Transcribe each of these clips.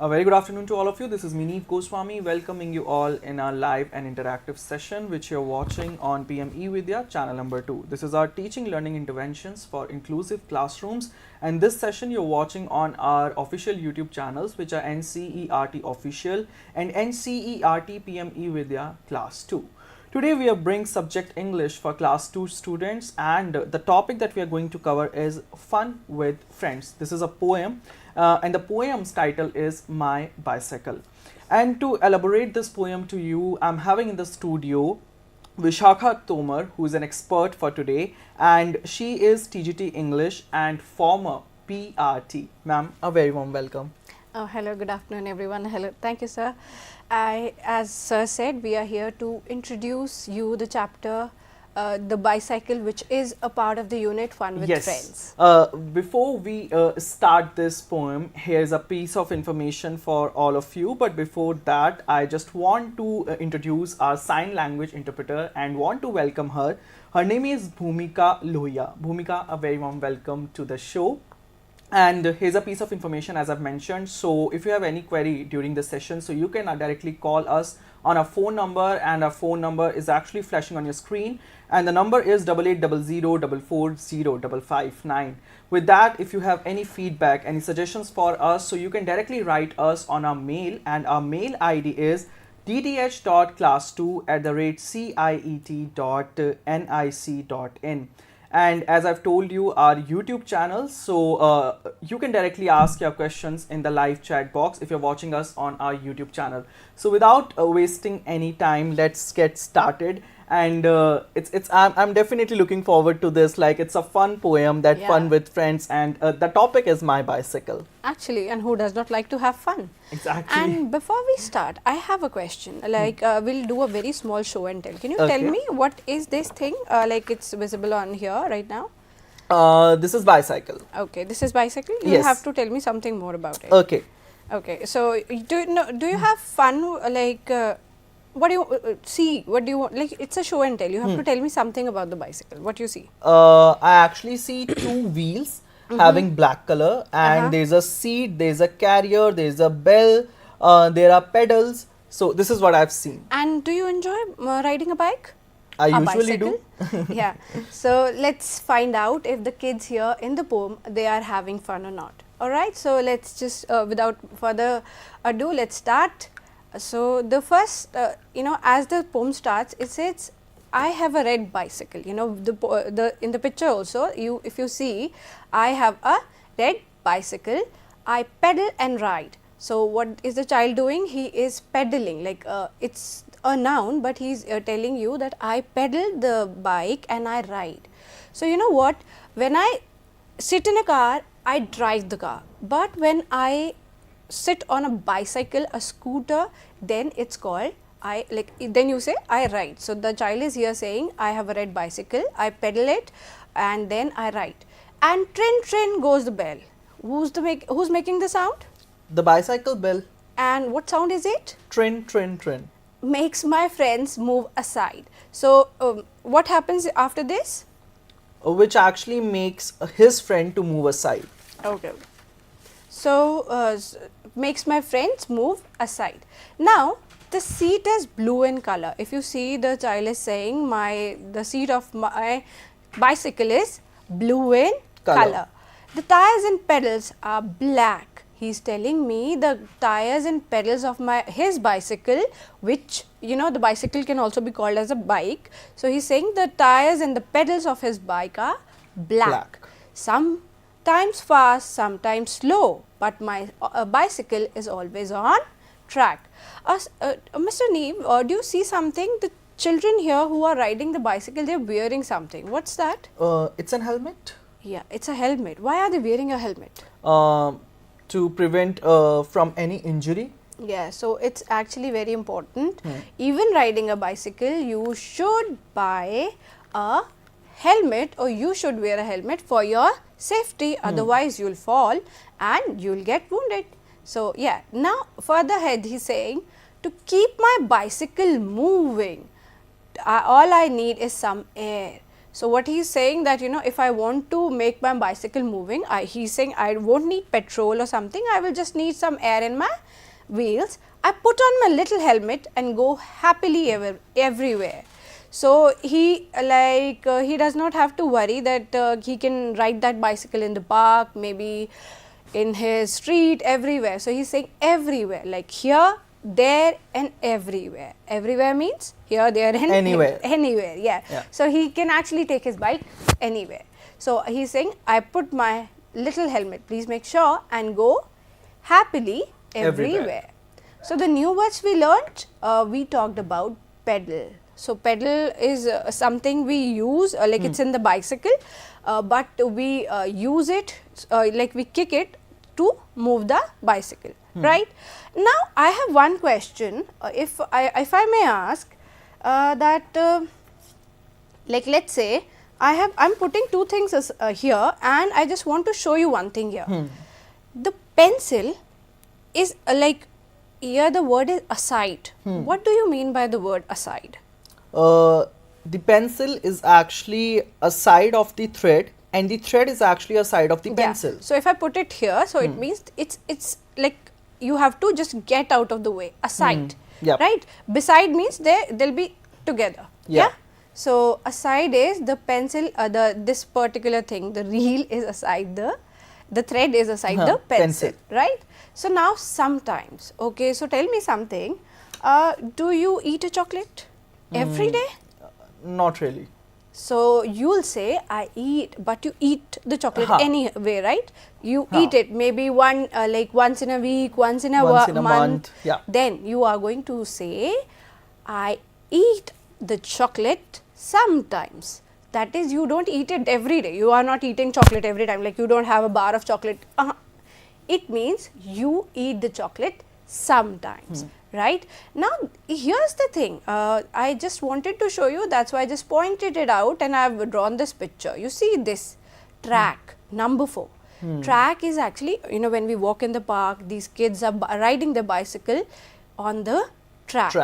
A very good afternoon to all of you. This is Mineet Goswami welcoming you all in our live and interactive session which you're watching on PMeVIDYA channel number 2. This is our teaching learning interventions for inclusive classrooms, and this session you're watching on our official YouTube channels which are NCERT Official and NCERT PMeVIDYA Class 2. Today we are bringing subject English for class 2 students, and the topic that we are going to cover is fun with friends. This is a poem and the poem's title is My Bicycle. And to elaborate this poem to you, I'm having in the studio Vishakha Tomar, who is an expert for today, and she is TGT English and former PRT. Ma'am, a very warm welcome. Oh, hello, good afternoon everyone. Hello, thank you sir. As sir said, we are here to introduce you the chapter the bicycle, which is a part of the unit Fun with Friends. Before we start this poem, here's a piece of information for all of you. But before that, I just want to introduce our sign language interpreter and want to welcome her. Her name is Bhumika Lohia. Bhumika, a very warm welcome to the show. And here's a piece of information as I've mentioned. So if you have any query during the session, so you can directly call us on our phone number, and our phone number is actually flashing on your screen, and the number is 8800440559. With that, if you have any feedback, any suggestions for us, so you can directly write us on our mail, and our mail ID is dth.class2@ciet.nic.in. And as I've told you, our YouTube channel, so you can directly ask your questions in the live chat box if you're watching us on our YouTube channel. So without wasting any time, let's get started. And I'm definitely looking forward to this. Like, it's a fun poem, that fun with friends, and the topic is My Bicycle. Actually, and who does not like to have fun? Exactly. And before we start, I have a question. Like, we'll do a very small show and tell. Can you tell me what is this thing? Like, it's visible on here right now. This is bicycle. Okay, this is bicycle. You Yes. have to tell me something more about it. Okay. Okay. So, do you have fun? Like, what do you see? What do you want? Like, it's a show and tell. You have to tell me something about the bicycle. What you see? I actually see two wheels having black color, and there's a seat, there's a carrier, there's a bell, there are pedals. So this is what I've seen. And do you enjoy riding a bike? I usually do. Yeah. So let's find out if the kids here in the poem, they are having fun or not. Alright. So let's just without further ado, let's start. So the first, as the poem starts, it says, I have a red bicycle. You know, in the picture also, if you see, I have a red bicycle. I pedal and ride. So what is the child doing? He is pedaling. Like, it's a noun, but he's telling you that I pedal the bike and I ride. So you know what? When I sit in a car, I drive the car. But when I sit on a bicycle, a scooter, then it's called then you say I ride. So the child is here saying I have a red bicycle, I pedal it, and then I ride. And trin trin goes the bell. Who's making the sound? The bicycle bell. And what sound is it? Trin trin trin. Makes my friends move aside. So what happens after this? Which actually makes his friend to move aside. Okay. So makes my friends move aside. Now the seat is blue in color. If you see, the child is saying the seat of my bicycle is blue in color. The tires and pedals are black. He is telling me the tires and pedals of his bicycle, which the bicycle can also be called as a bike. So he is saying the tires and the pedals of his bike are black. Sometimes fast, sometimes slow, but my bicycle is always on track. Mr. Neeb, do you see something? The children here who are riding the bicycle, they are wearing something. What's that? It's an helmet. Yeah, it's a helmet. Why are they wearing a helmet? To prevent from any injury. Yeah, so it's actually very important. Even riding a bicycle, you should buy a helmet, or you should wear a helmet for your safety. Otherwise, you'll fall and you'll get wounded. So yeah, now further ahead he's saying, to keep my bicycle moving, all I need is some air. So what he is saying that, you know, if I want to make my bicycle moving, he is saying I won't need petrol or something, I will just need some air in my wheels. I put on my little helmet and go happily everywhere. So he he does not have to worry that he can ride that bicycle in the park, maybe in his street, everywhere. So he is saying everywhere, like here, there and everywhere. Everywhere means here, there and Anywhere. Anywhere, yeah. So he can actually take his bike anywhere. So he is saying I put my little helmet, please make sure, and go happily everywhere. So the new words we learnt, we talked about pedal. So pedal is something we use, like it's in the bicycle, but we use it, like we kick it to move the bicycle, right? Now I have one question, if I may ask, that like let's say I'm putting two things here, and I just want to show you one thing here. The pencil is like, here the word is aside. What do you mean by the word aside? The pencil is actually a side of the thread, and the thread is actually a side of the pencil. So if I put it here, so it means it's like you have to just get out of the way, aside, right? Beside means they'll be together. So aside is the pencil, this particular thing, the reel is aside the thread is aside the pencil, right? So now sometimes, okay, so tell me something, do you eat a chocolate every day? Not really. So you will say I eat, but you eat the chocolate anyway, right? You eat it maybe like once in a week, once in a month. Then you are going to say I eat the chocolate sometimes. That is, you don't eat it every day. You are not eating chocolate every time, like you don't have a bar of chocolate. It means you eat the chocolate sometimes, right? Now here's the thing, I just wanted to show you, that's why I just pointed it out and I have drawn this picture. You see this track, number 4. Track is actually, you know, when we walk in the park, these kids are riding the bicycle on the track.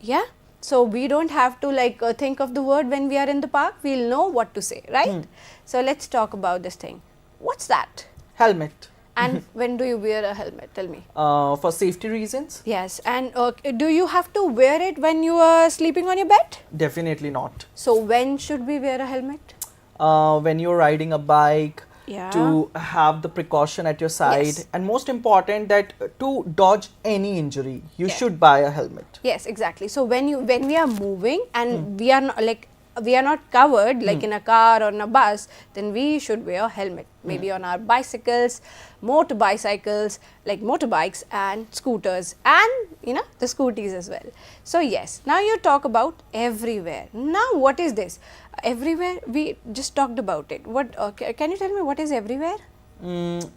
Yeah. So we don't have to like think of the word when we are in the park, we'll know what to say, right? So let's talk about this thing. What's that? Helmet. And when do you wear a helmet? Tell me. For safety reasons. Yes. And do you have to wear it when you are sleeping on your bed? Definitely not. So when should we wear a helmet? When you're riding a bike, to have the precaution at your side, and most important that to dodge any injury, you should buy a helmet. Yes, exactly. So when we are moving and we are not, like we are not covered like in a car or in a bus, then we should wear a helmet, maybe on our bicycles, motorbicycles, like motorbikes and scooters, and you know, the scooties as well. So yes, now you talk about everywhere. Now what is this? Everywhere, we just talked about it. What can you tell me what is everywhere?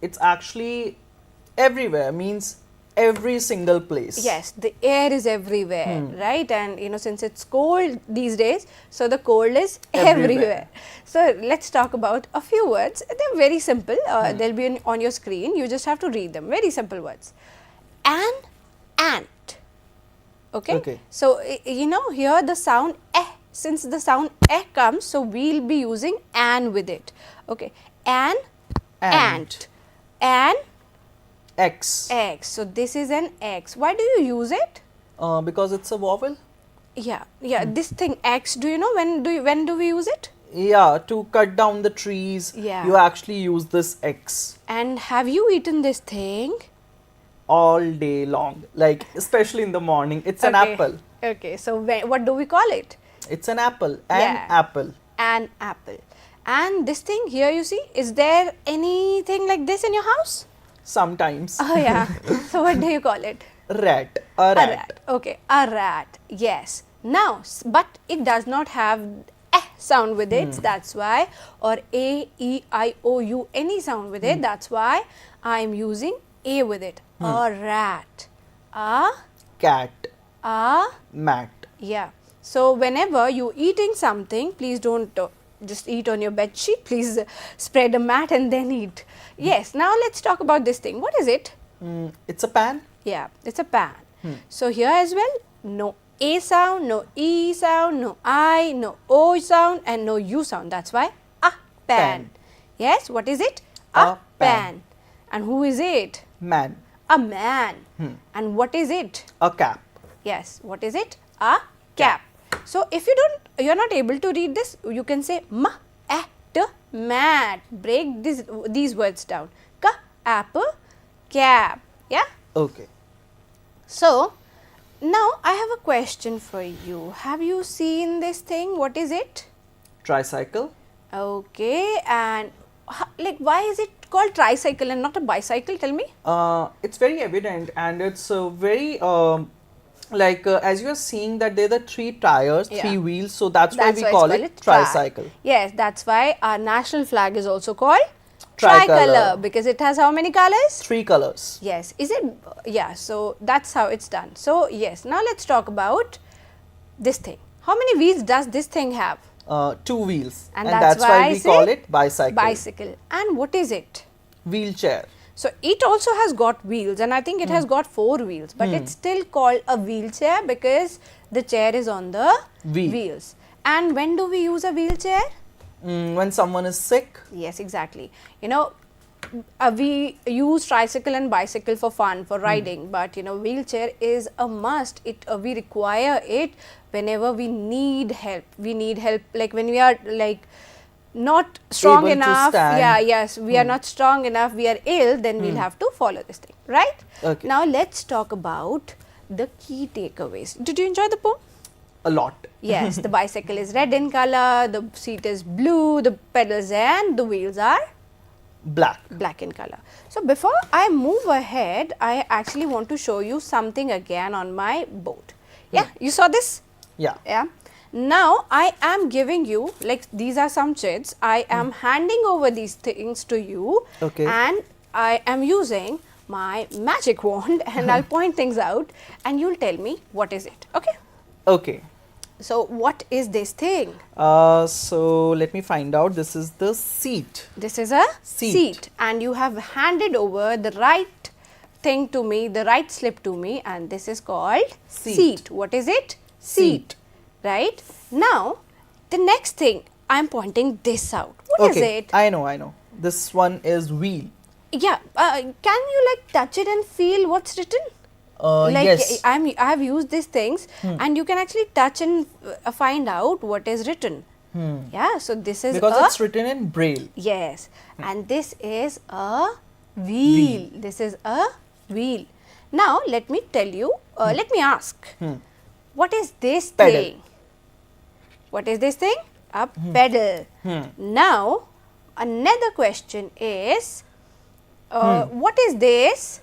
It's actually everywhere, means every single place. Yes, the air is everywhere, right? And you know, since it's cold these days, so the cold is everywhere. So let's talk about a few words. They're very simple. They'll be on your screen. You just have to read them. Very simple words. An ant. Okay. So you know, here the sound eh. Since the sound eh comes, so we'll be using an with it. Okay. An ant. An X. X. So this is an X. Why do you use it? Because it's a vowel. Yeah. This thing X. Do you know when do we use it? Yeah, to cut down the trees. You actually use this X. And have you eaten this thing? All day long, like especially in the morning. It's an apple. Okay. So what do we call it? It's an apple. Apple. An apple. And this thing here, you see, is there anything like this in your house? Sometimes. Oh yeah. So what do you call it? Rat. A rat. Okay, a rat. Yes. Now, but it does not have eh sound with it. That's why, or a, e, I, o, u, any sound with it. That's why I am using a with it. A rat. A cat. A mat. Yeah. So whenever you eating something, please don't just eat on your bed sheet. Please spread a mat and then eat. Yes. Now let's talk about this thing. What is it? It's a pan. Yeah, it's a pan. So here as well, no. A sound, no E sound, no I, no O sound and no U sound. That's why a pan. Yes, what is it? A pan. And who is it? Man. A man. And what is it? A cap. Yes, what is it? A cap. So if you're not able to read this, you can say ma, at, mat. Break these words down. Ka, apple, cap. Yeah. Okay. So now I have a question for you. Have you seen this thing? What is it? Tricycle. Okay, and like why is it called tricycle and not a bicycle? Tell me. It's very evident, and it's very as you are seeing that there are the 3 tires, 3 wheels, so that's why we call it tricycle. Yes, that's why our national flag is also called tricolor, because it has how many colors? 3 colors. Yes, is it? Yeah, so that's how it's done. So yes, now let's talk about this thing. How many wheels does this thing have? 2 wheels, and that's why we call it bicycle. Bicycle. And what is it? Wheelchair. So it also has got wheels, and I think it has got 4 wheels, but it's still called a wheelchair because the chair is on the wheels. And when do we use a wheelchair? When someone is sick. Yes, exactly. You know, we use tricycle and bicycle for fun, for riding, but you know, wheelchair is a must. We require it whenever we need help. We need help like when we are like not strong able enough. to stand. Yeah, yes, we are not strong enough, we are ill, then we'll have to follow this thing, right? Okay. Now let's talk about the key takeaways. Did you enjoy the poem? A lot. Yes, the bicycle is red in color, the seat is blue, the pedals and the wheels are black in color. So before I move ahead, I actually want to show you something again on my board. Yeah, you saw this? Yeah. Now I am giving you, like, these are some chits. I am handing over these things to you. Okay. And I am using my magic wand and I'll point things out and you'll tell me what is it. Okay. Okay. So what is this thing? So let me find out. This is the seat. This is a seat. And you have handed over the right thing to me, the right slip to me, and this is called seat. What is it? Seat. Right? Now, the next thing, I am pointing this out. What is it? I know. This one is wheel. Yeah. Can you like touch it and feel what's written? Yes. I have used these things and you can actually touch and find out what is written. Yeah. So this is because it's written in braille. Yes. And this is a wheel. This is a wheel. Now, let me tell you, let me ask, what is this thing? What is this thing? A pedal. Now, another question is, what is this?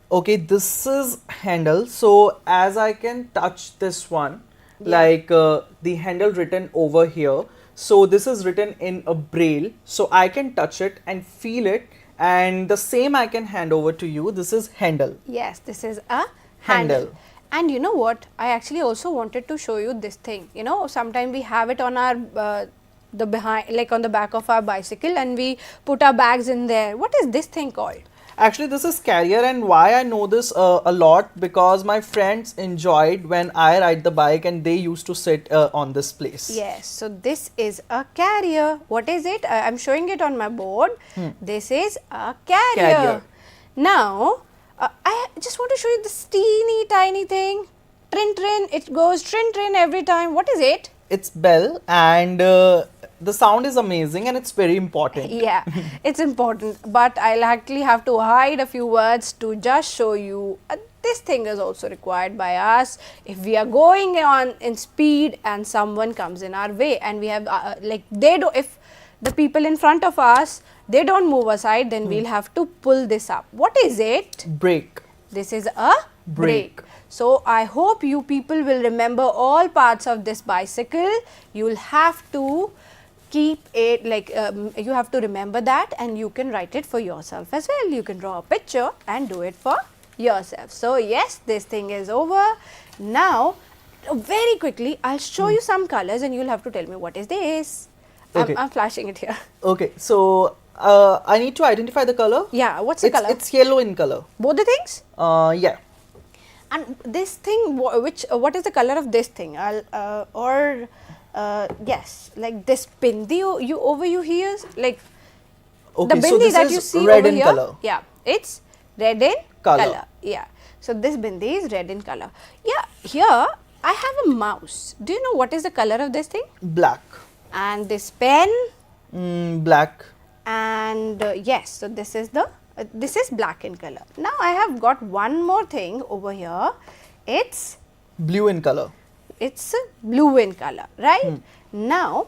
Okay, this is handle. So, as I can touch this one, like the handle written over here. So, this is written in a braille. So, I can touch it and feel it. And the same I can hand over to you. This is handle. Yes, this is a handle. And you know what? I actually also wanted to show you this thing. You know, sometimes we have it on our the behind, like on the back of our bicycle, and we put our bags in there. What is this thing called? Actually, this is carrier, and why I know this a lot, because my friends enjoyed when I ride the bike and they used to sit on this place. Yes, so this is a carrier. What is it? I am showing it on my board. This is a carrier. Now, I just want to show you this teeny tiny thing. Trin trin, it goes trin trin every time. What is it? It's bell, and the sound is amazing and it's very important. Yeah, it's important, but I'll actually have to hide a few words to just show you. This thing is also required by us if we are going on in speed and someone comes in our way, and we have if the people in front of us, they don't move aside, then we'll have to pull this up. What is it? Brake. This is a brake. So I hope you people will remember all parts of this bicycle. You will have to keep it like you have to remember that, and you can write it for yourself as well. You can draw a picture and do it for yourself. So yes, this thing is over. Now very quickly I'll show you some colors and you'll have to tell me what is this. Okay. I'm flashing it here. Okay, so I need to identify the color. Yeah, what's the color? It's yellow in color. Both the things? Yeah. And this thing, what is the color of this thing? Yes, like this bindi you here, like Okay, the so bindi this that is you see red over in here. color. Yeah, it's red in Color. color. Yeah, so this bindi is red in color. Yeah, here I have a mouse. Do you know what is the color of this thing? Black. And this pen. Black. And yes, so this is black in color. Now I have got one more thing over here. It's Blue in color. it's blue in color, right? Now,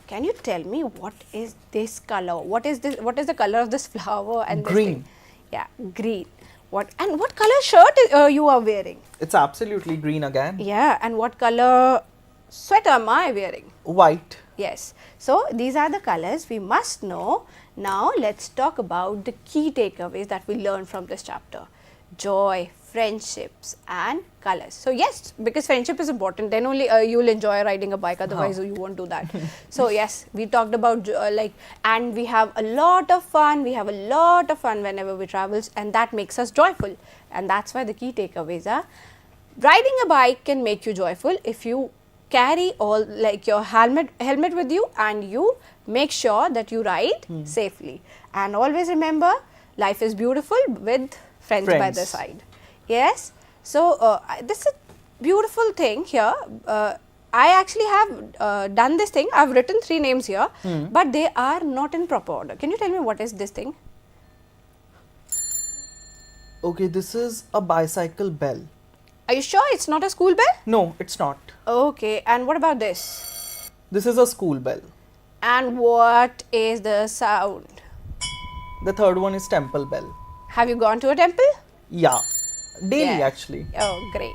can you tell me what is this color? What is this? What is the color of this flower and Green. This thing? Yeah, green. What color shirt you are wearing? It's absolutely green again. Yeah, and what color sweater am I wearing? White. Yes. So, these are the colors we must know. Now, let us talk about the key takeaways that we learned from this chapter. Joy, friendships and colors. So, yes, because friendship is important, then only you will enjoy riding a bike, otherwise you won't do that. So, yes, we talked about and we have a lot of fun. We have a lot of fun whenever we travel, and that makes us joyful. And that's why the key takeaways are, riding a bike can make you joyful if you carry all like your helmet with you, and you make sure that you ride safely. And always remember, life is beautiful with friends by the side. Yes. So, this is a beautiful thing here. I actually have done this thing. I have written 3 names here, but they are not in proper order. Can you tell me what is this thing? Okay, this is a bicycle bell. Are you sure it's not a school bell? No, it's not. Okay, and what about this? This is a school bell. And what is the sound? The third one is temple bell. Have you gone to a temple? Yeah, daily Yeah. actually. Oh, great.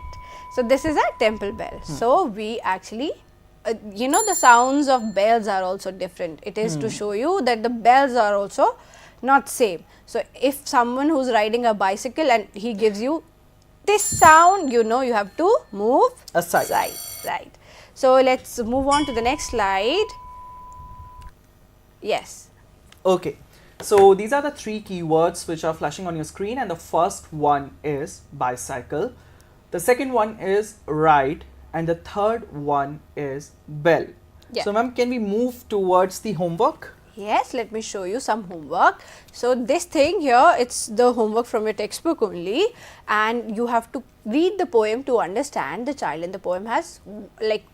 So, this is a temple bell. So, we actually, the sounds of bells are also different. It is to show you that the bells are also not same. So, if someone who's riding a bicycle and he gives you this sound, you have to move Aside. Right. So, let's move on to the next slide. Yes. Okay, so these are the 3 keywords which are flashing on your screen, and the first one is bicycle, the second one is ride, and the third one is bell. Yeah. So, ma'am, can we move towards the homework? Yes, let me show you some homework. So, this thing here, it's the homework from your textbook only, and you have to read the poem to understand. The child in the poem has like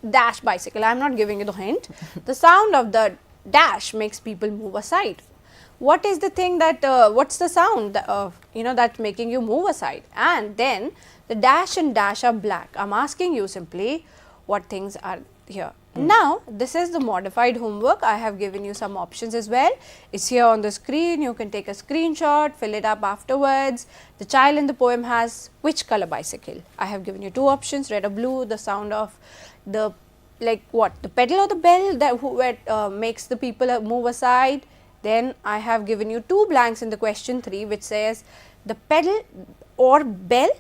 dash bicycle. I am not giving you the hint. The sound of the dash makes people move aside. What is the thing that, what's the sound that, that's making you move aside? And then the dash and dash are black. I am asking you simply what things are here. Now, this is the modified homework. I have given you some options as well. It's here on the screen. You can take a screenshot, fill it up afterwards. The child in the poem has which color bicycle? I have given you 2 options, red or blue. The sound of the, like what? The pedal or the bell that makes the people move aside. Then I have given you 2 blanks in the question 3, which says the pedal or bell.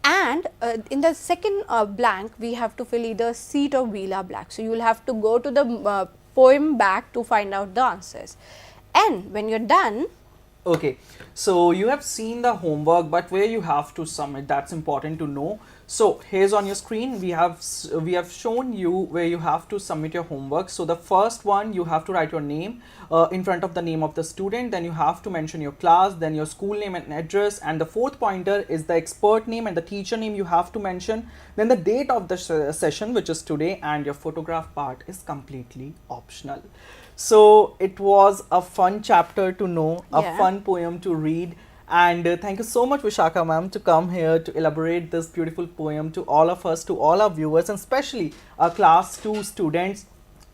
And in the second blank, we have to fill either seat or wheel are black. So, you will have to go to the poem back to find out the answers. And when you are done. Okay, so you have seen the homework, but where you have to submit, that's important to know. So, here's on your screen, we have shown you where you have to submit your homework. So, the first one, you have to write your name in front of the name of the student, then you have to mention your class, then your school name and address, and the 4th pointer is the expert name and the teacher name you have to mention, then the date of the session, which is today, and your photograph part is completely optional. So, it was a fun chapter to know, a fun poem to read. And thank you so much, Vishakha ma'am, to come here to elaborate this beautiful poem to all of us, to all our viewers, and especially our class 2 students.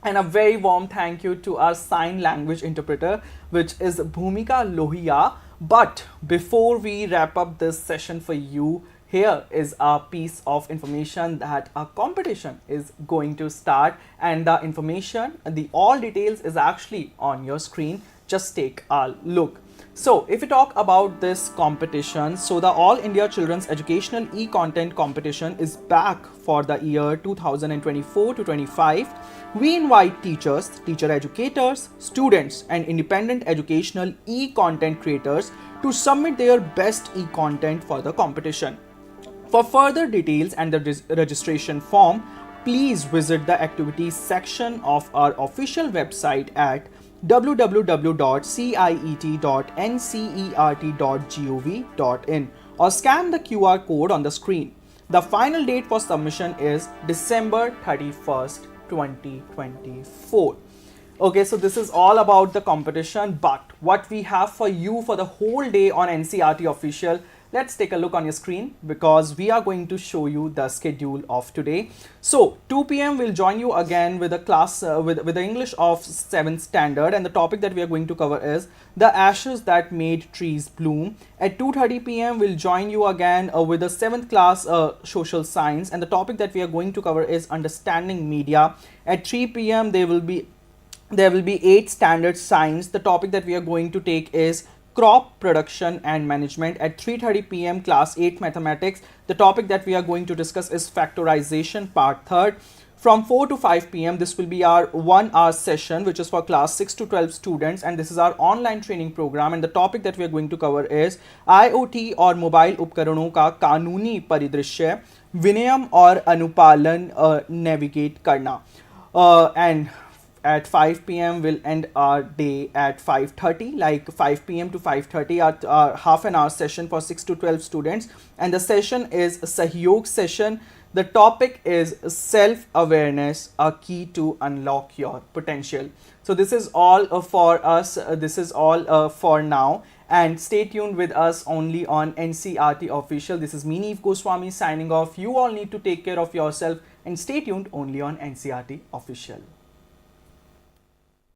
And a very warm thank you to our sign language interpreter, which is Bhumika Lohia. But before we wrap up this session for you, here is a piece of information that a competition is going to start, and the information, all details is actually on your screen. Just take a look. So, if we talk about this competition, so the All India Children's Educational E-Content Competition is back for the year 2024 to 25. We invite teachers, teacher educators, students and independent educational e-content creators to submit their best e-content for the competition. For further details and the registration form, please visit the activities section of our official website at www.ciet.ncert.gov.in or scan the QR code on the screen. The final date for submission is December 31st, 2024. Okay, so this is all about the competition, but what we have for you for the whole day on NCERT official, let's take a look on your screen because we are going to show you the schedule of today. So 2 p.m. we'll join you again with a class with the English of 7th standard, and the topic that we are going to cover is the ashes that made trees bloom. At 2:30 p.m. we'll join you again with the 7th class social science, and the topic that we are going to cover is understanding media. At 3 p.m. there will be 8th standard science. The topic that we are going to take is crop production and management. At 3:30 p.m. class 8 mathematics, the topic that we are going to discuss is factorization part 3rd. From 4 to 5 p.m. this will be our 1 hour session which is for class 6 to 12 students, and this is our online training program, and the topic that we are going to cover is IoT और mobile उपकरणों का कानूनी परिदृश्य, विनियम और अनुपालन navigate करना. And at 5 p.m. we'll end our day at 5:30, like 5 p.m. to 5:30 at half an hour session for 6 to 12 students, and the session is Sahyog session. The topic is self-awareness, a key to unlock your potential. So this is all for us. This is all for now, and stay tuned with us only on NCERT official. This is Mineev Goswami signing off. You all need to take care of yourself and stay tuned only on NCERT official.